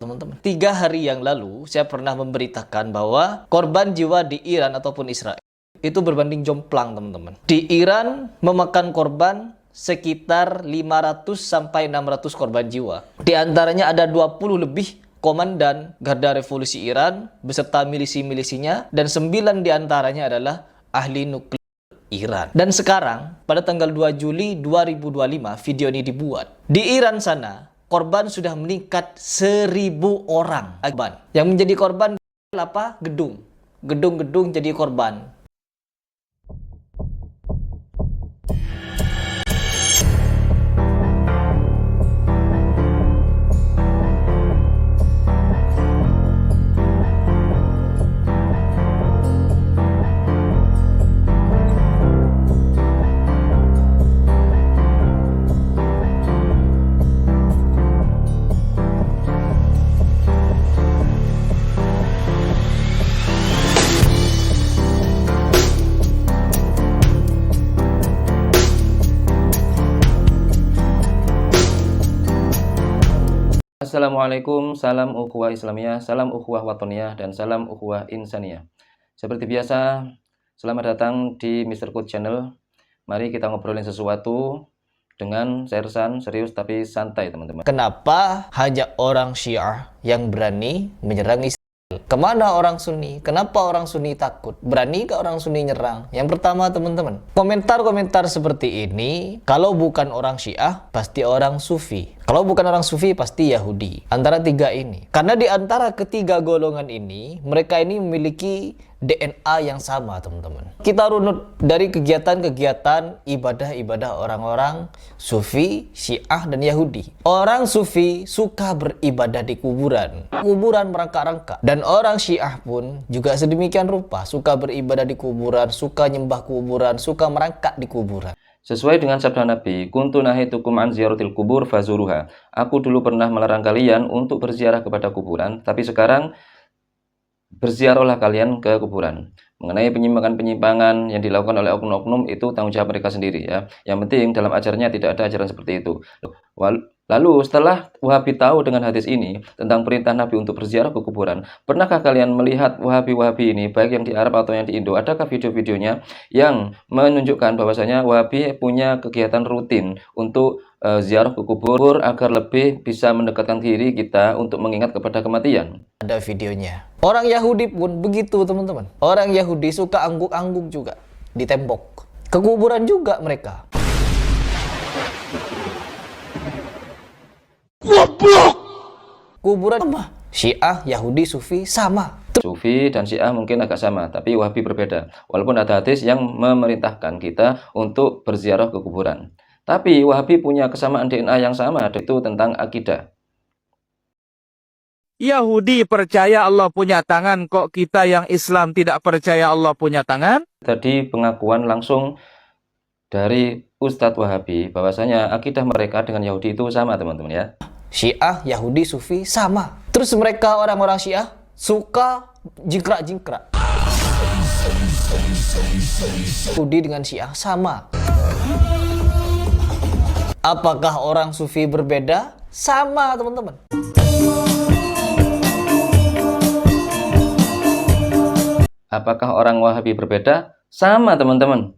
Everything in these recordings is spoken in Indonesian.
Teman-teman, 3 hari yang lalu saya pernah memberitakan bahwa korban jiwa di Iran ataupun Israel itu berbanding jomplang, teman-teman. Di Iran memakan korban sekitar 500 sampai 600 korban jiwa. Di antaranya ada 20 lebih komandan Garda Revolusi Iran beserta milisi-milisinya, dan 9 di antaranya adalah ahli nuklir Iran. Dan sekarang pada tanggal 2 Juli 2025 video ini dibuat. Di Iran sana korban sudah meningkat 1.000 orang. Yang menjadi korban apa? Gedung. Gedung-gedung jadi korban. Assalamualaikum, salam ukhuwah Islamiyah, salam ukhuwah watoniyah, dan salam ukhuwah insaniyah. Seperti biasa, selamat datang di Mr. Kut Channel. Mari kita ngobrolin sesuatu dengan sersan, serius tapi santai, teman-teman. Kenapa hanya orang Syiah yang berani menyerang Israel? Kemana orang Sunni? Kenapa orang Sunni takut? Berani ke orang Sunni nyerang? Yang pertama, teman-teman, komentar-komentar seperti ini, kalau bukan orang Syiah, pasti orang Sufi. Kalau bukan orang Sufi, pasti Yahudi. Antara tiga ini. Karena di antara ketiga golongan ini, mereka ini memiliki DNA yang sama, teman-teman. Kita runut dari kegiatan-kegiatan ibadah-ibadah orang-orang Sufi, Syiah, dan Yahudi. Orang Sufi suka beribadah di kuburan. Kuburan merangkak-rangkak. Dan orang Syiah pun juga sedemikian rupa. Suka beribadah di kuburan, suka nyembah kuburan, suka merangkak di kuburan. Sesuai dengan sabda Nabi, kuntu nahitukum an ziyaratil kubur fazuruha. Aku dulu pernah melarang kalian untuk berziarah kepada kuburan, tapi sekarang berziarahlah kalian ke kuburan. Mengenai penyimpangan-penyimpangan yang dilakukan oleh oknum-oknum, itu tanggung jawab mereka sendiri ya. Yang penting dalam ajarannya tidak ada ajaran seperti itu. Lalu setelah Wahabi tahu dengan hadis ini tentang perintah Nabi untuk berziarah ke kuburan, pernahkah kalian melihat Wahabi-Wahabi ini, baik yang di Arab atau yang di Indo, adakah video-videonya yang menunjukkan bahwasanya Wahabi punya kegiatan rutin untuk ziarah ke kubur agar lebih bisa mendekatkan diri kita untuk mengingat kepada kematian? Ada videonya. Orang Yahudi pun begitu, teman-teman. Orang Yahudi suka angguk-angguk juga di tembok. Ke kuburan juga mereka. Goblok! Kuburan sama. Syiah, Yahudi, Sufi sama. Sufi dan Syiah mungkin agak sama, tapi Wahabi berbeda. Walaupun ada hadis yang memerintahkan kita untuk berziarah ke kuburan. Tapi Wahabi punya kesamaan DNA yang sama, yaitu tentang akidah. Yahudi percaya Allah punya tangan, kok kita yang Islam tidak percaya Allah punya tangan? Tadi pengakuan langsung dari Ustadz Wahabi bahwasanya akidah mereka dengan Yahudi itu sama, teman-teman ya. Syiah, Yahudi, Sufi sama. Terus mereka orang-orang Syiah suka jingkrak-jingkrak. Yahudi dengan Syiah sama. Apakah orang Sufi berbeda? Sama, teman-teman. Apakah orang Wahabi berbeda? Sama, teman-teman.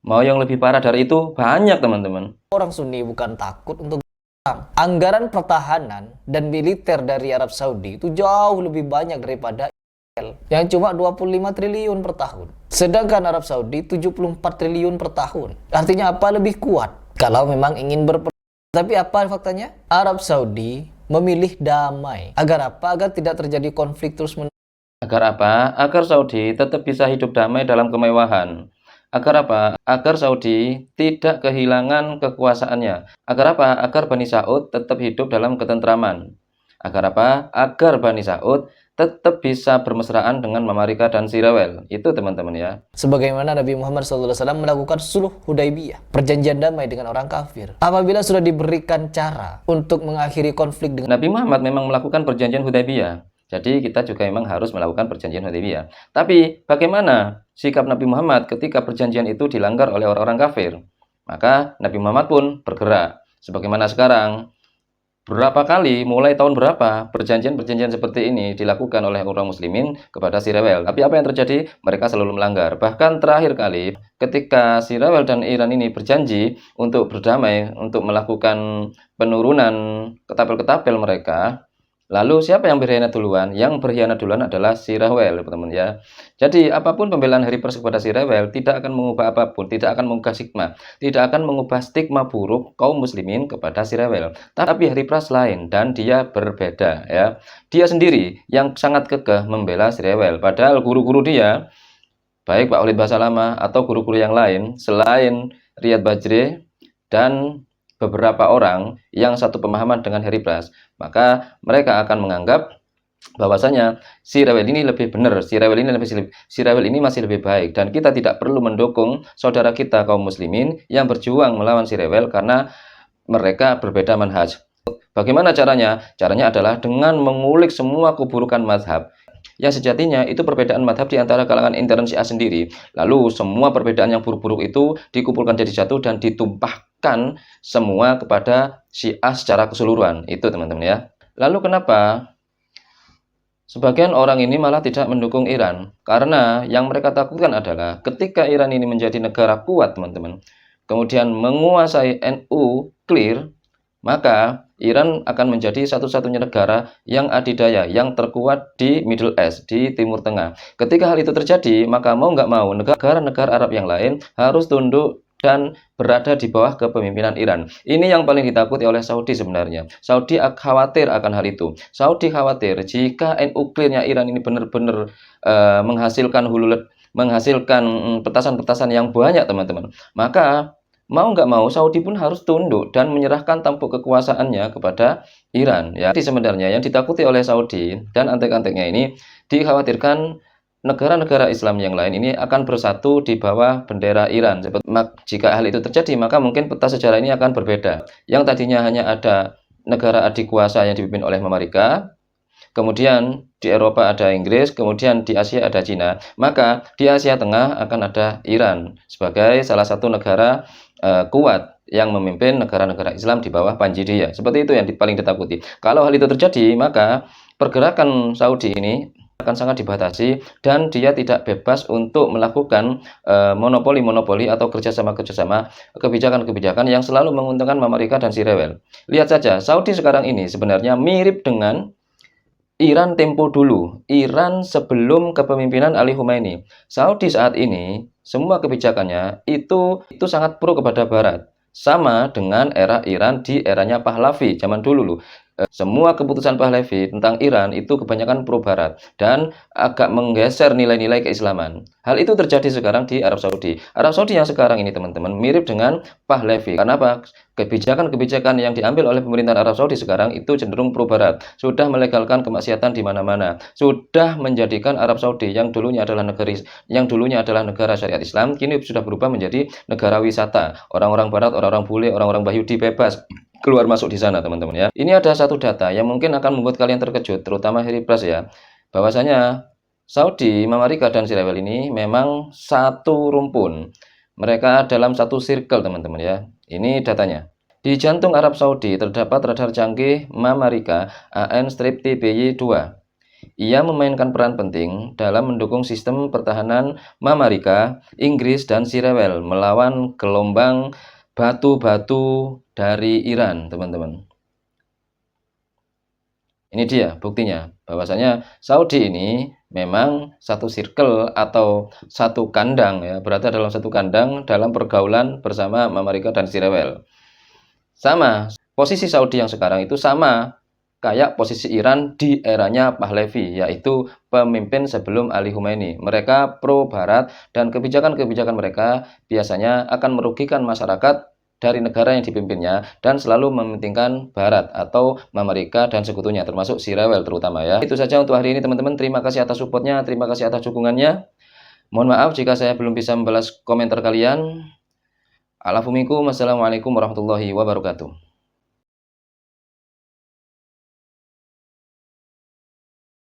Mau yang lebih parah dari itu banyak, teman-teman. Orang Sunni bukan takut untuk perang. Anggaran pertahanan dan militer dari Arab Saudi itu jauh lebih banyak daripada Israel yang cuma 25 triliun per tahun. Sedangkan Arab Saudi 74 triliun per tahun. Artinya apa? Lebih kuat kalau memang ingin berperang. Tapi apa faktanya? Arab Saudi memilih damai. Agar apa? Agar tidak terjadi konflik terus-menerus. Agar apa? Agar Saudi tetap bisa hidup damai dalam kemewahan. Agar apa? Agar Saudi tidak kehilangan kekuasaannya. Agar apa? Agar Bani Saud tetap hidup dalam ketentraman. Agar apa? Agar Bani Saud tetap bisa bermesraan dengan Mamarika dan si Rewel. Itu teman-teman ya. Sebagaimana Nabi Muhammad SAW melakukan sulh Hudaybiyah, perjanjian damai dengan orang kafir. Apabila sudah diberikan cara untuk mengakhiri konflik dengan Nabi Muhammad memang melakukan perjanjian Hudaybiyah. Jadi kita juga memang harus melakukan perjanjian Hudaybiyah. Tapi bagaimana sikap Nabi Muhammad ketika perjanjian itu dilanggar oleh orang-orang kafir? Maka Nabi Muhammad pun bergerak. Sebagaimana sekarang, berapa kali, mulai tahun berapa, perjanjian-perjanjian seperti ini dilakukan oleh orang muslimin kepada si Rewel. Tapi apa yang terjadi? Mereka selalu melanggar. Bahkan terakhir kali, ketika si Rewel dan Iran ini berjanji untuk berdamai, untuk melakukan penurunan ketapel-ketapel mereka, lalu siapa yang berkhianat duluan? Yang berkhianat duluan adalah si Rewel, teman-teman ya. Jadi apapun pembelaan Hari Pers kepada si Rewel tidak akan mengubah apapun, tidak akan mengubah stigma, tidak akan mengubah stigma buruk kaum muslimin kepada si Rewel. Tapi Hari Pers lain dan dia berbeda ya. Dia sendiri yang sangat kekeh membela si Rewel. Padahal guru-guru dia, baik Pak Khalid Basalamah atau guru-guru yang lain selain Riyad Bajri dan beberapa orang yang satu pemahaman dengan Hari Pras, maka mereka akan menganggap bahwasanya si Rewel ini lebih benar, si Rewel ini masih lebih baik, dan kita tidak perlu mendukung saudara kita kaum muslimin yang berjuang melawan si Rewel karena mereka berbeda manhaj. Bagaimana caranya? Caranya adalah dengan mengulik semua keburukan mazhab. Yang sejatinya itu perbedaan madhab di antara kalangan intern Syiah sendiri. Lalu semua perbedaan yang buruk-buruk itu dikumpulkan jadi satu dan ditumpahkan semua kepada Syiah secara keseluruhan. Itu teman-teman ya. Lalu kenapa sebagian orang ini malah tidak mendukung Iran? Karena yang mereka takutkan adalah ketika Iran ini menjadi negara kuat teman-teman, kemudian menguasai NU clear, maka Iran akan menjadi satu-satunya negara yang adidaya, yang terkuat di Middle East, di Timur Tengah. Ketika hal itu terjadi, maka mau nggak mau, negara-negara Arab yang lain harus tunduk dan berada di bawah kepemimpinan Iran. Ini yang paling ditakuti oleh Saudi sebenarnya. Saudi khawatir akan hal itu. Saudi khawatir jika nuklir-nya Iran ini benar-benar menghasilkan petasan-petasan yang banyak teman-teman, maka mau nggak mau Saudi pun harus tunduk dan menyerahkan tampuk kekuasaannya kepada Iran ya. Jadi sebenarnya yang ditakuti oleh Saudi dan antek-anteknya ini, dikhawatirkan negara-negara Islam yang lain ini akan bersatu di bawah bendera Iran. Jika hal itu terjadi, maka mungkin peta sejarah ini akan berbeda. Yang tadinya hanya ada negara adik kuasa yang dipimpin oleh Amerika, kemudian di Eropa ada Inggris, kemudian di Asia ada Cina, maka di Asia Tengah akan ada Iran sebagai salah satu negara kuat yang memimpin negara-negara Islam di bawah Panji dia. Seperti itu yang paling ditakuti. Kalau hal itu terjadi, maka pergerakan Saudi ini akan sangat dibatasi dan dia tidak bebas untuk melakukan monopoli-monopoli atau kerjasama-kerjasama, kebijakan-kebijakan yang selalu menguntungkan Amerika dan si Rewel. Lihat saja, Saudi sekarang ini sebenarnya mirip dengan Iran tempo dulu, Iran sebelum kepemimpinan Ali Khomeini. Saudi saat ini semua kebijakannya itu sangat pro kepada Barat, sama dengan era Iran di eranya Pahlavi zaman dulu loh. Semua keputusan Pahlavi tentang Iran itu kebanyakan pro Barat dan agak menggeser nilai-nilai keislaman. Hal itu terjadi sekarang di Arab Saudi. Arab Saudi yang sekarang ini teman-teman mirip dengan Pahlavi. Karena apa? Kebijakan-kebijakan yang diambil oleh pemerintahan Arab Saudi sekarang itu cenderung pro Barat. Sudah melegalkan kemaksiatan di mana-mana. Sudah menjadikan Arab Saudi yang dulunya adalah negara syariat Islam, kini sudah berubah menjadi negara wisata. Orang-orang Barat, orang-orang bule, orang-orang Yahudi bebas keluar masuk di sana teman-teman ya. Ini ada satu data yang mungkin akan membuat kalian terkejut, terutama Hari Pras ya, bahwasanya Saudi, Amerika dan si Rewel ini memang satu rumpun. Mereka dalam satu circle teman-teman ya. Ini datanya. Di jantung Arab Saudi terdapat radar canggih Amerika AN-TBY-2. Ia memainkan peran penting dalam mendukung sistem pertahanan Amerika, Inggris dan si Rewel melawan gelombang batu-batu dari Iran, teman-teman. Ini dia buktinya, bahwasanya Saudi ini memang satu circle atau satu kandang ya, berada dalam satu kandang dalam pergaulan bersama Amerika dan si Rewel. Sama, posisi Saudi yang sekarang itu sama kayak posisi Iran di eranya Pahlavi, yaitu pemimpin sebelum Ali Khomeini. Mereka pro Barat dan kebijakan-kebijakan mereka biasanya akan merugikan masyarakat dari negara yang dipimpinnya dan selalu mementingkan Barat atau Amerika dan sekutunya, termasuk si rewel terutama ya. Itu saja untuk hari ini teman-teman. Terima kasih atas supportnya, terima kasih atas dukungannya. Mohon maaf jika saya belum bisa membalas komentar kalian. Alafumikum, wassalamualaikum warahmatullahi wabarakatuh.